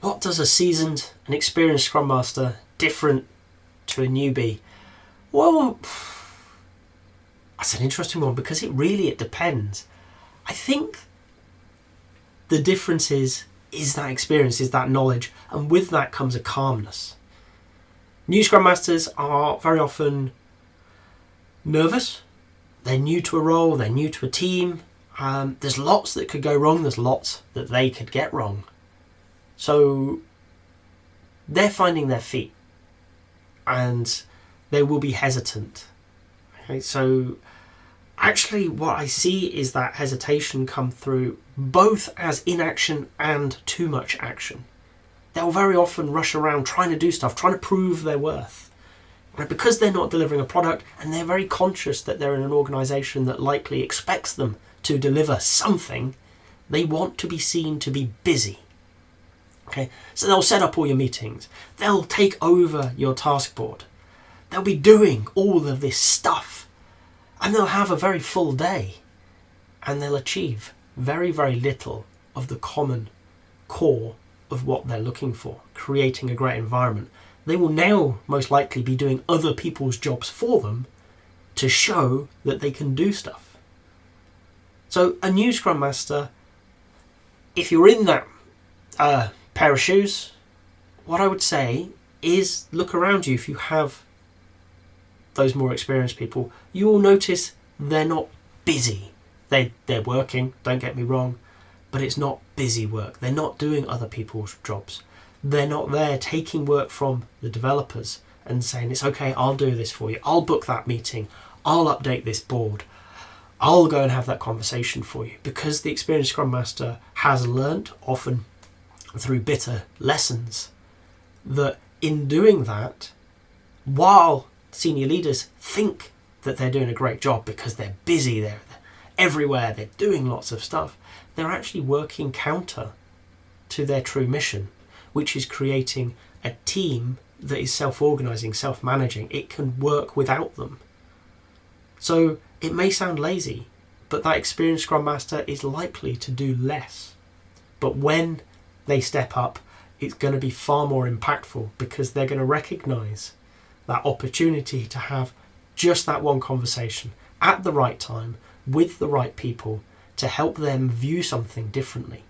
what does a seasoned and experienced Scrum Master different to a newbie? Well, that's an interesting one because it depends. I think the difference is that experience, is that knowledge, and with that comes a calmness. New Scrum Masters are very often nervous. They're new to a role, they're new to a team. There's lots that could go wrong, there's lots that they could get wrong. So they're finding their feet and they will be hesitant. Okay, so actually what I see is that hesitation come through both as inaction and too much action. They'll very often rush around trying to do stuff, trying to prove their worth. And because they're not delivering a product and they're very conscious that they're in an organisation that likely expects them to deliver something, they want to be seen to be busy. Okay, so they'll set up all your meetings, they'll take over your task board, they'll be doing all of this stuff, and they'll have a very full day, and they'll achieve very, very little of the common core of what they're looking for, creating a great environment. They will now most likely be doing other people's jobs for them to show that they can do stuff. So a new Scrum Master, if you're in that pair of shoes, what I would say is look around you. If you have those more experienced people, you will notice they're not busy. They're working, don't get me wrong, but it's not busy work. They're not doing other people's jobs. They're not there taking work from the developers and saying, it's okay, I'll do this for you. I'll book that meeting. I'll update this board. I'll go and have that conversation for you. Because the experienced Scrum Master has learnt, often through bitter lessons, that in doing that, while senior leaders think that they're doing a great job because they're busy, they're everywhere, they're doing lots of stuff, they're actually working counter to their true mission, which is creating a team that is self-organising, self-managing. It can work without them. So it may sound lazy, but that experienced Scrum Master is likely to do less. But when they step up, it's going to be far more impactful because they're going to recognise that opportunity to have just that one conversation at the right time with the right people to help them view something differently,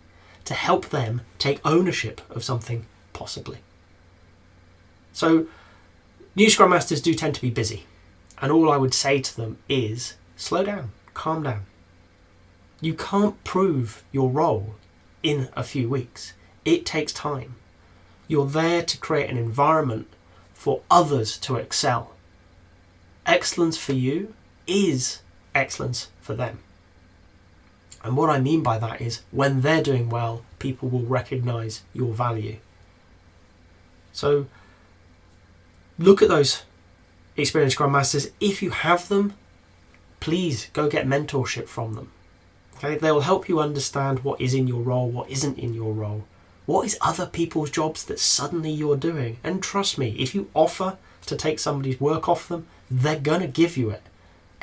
to help them take ownership of something possibly. So new Scrum Masters do tend to be busy, and all I would say to them is slow down, calm down. You can't prove your role in a few weeks. It takes time. You're there to create an environment for others to excel. Excellence for you is excellence for them. And what I mean by that is when they're doing well, people will recognise your value. So look at those experienced Scrum Masters. If you have them, please go get mentorship from them. Okay? They will help you understand what is in your role, what isn't in your role. What is other people's jobs that suddenly you're doing? And trust me, if you offer to take somebody's work off them, they're going to give you it.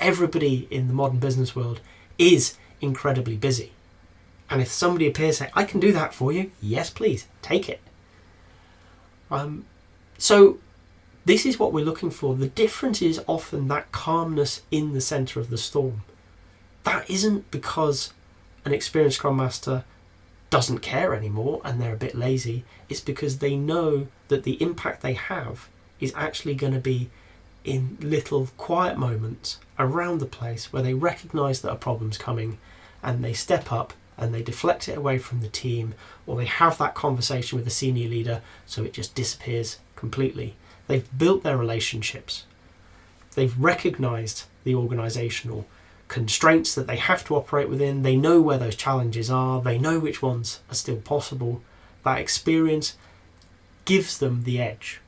Everybody in the modern business world is incredibly busy. And if somebody appears saying, I can do that for you, yes, please, take it. So this is what we're looking for. The difference is often that calmness in the centre of the storm. That isn't because an experienced Scrum Master doesn't care anymore and they're a bit lazy. It's because they know that the impact they have is actually going to be in little quiet moments around the place where they recognise that a problem's coming and they step up and they deflect it away from the team, or they have that conversation with the senior leader so it just disappears completely. They've built their relationships. They've recognised the organisational constraints that they have to operate within. They know where those challenges are. They know which ones are still possible. That experience gives them the edge.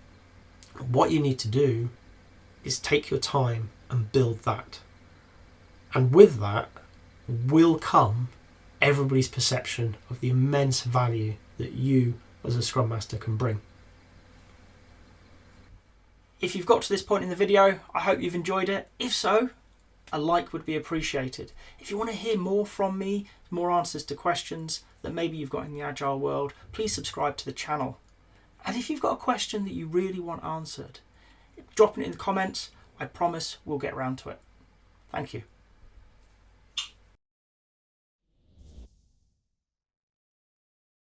What you need to do is take your time and build that. And with that will come everybody's perception of the immense value that you as a Scrum Master can bring. If you've got to this point in the video, I hope you've enjoyed it. If so, a like would be appreciated. If you want to hear more from me, more answers to questions that maybe you've got in the Agile world, please subscribe to the channel. And if you've got a question that you really want answered, drop it in the comments. I promise we'll get around to it. Thank you.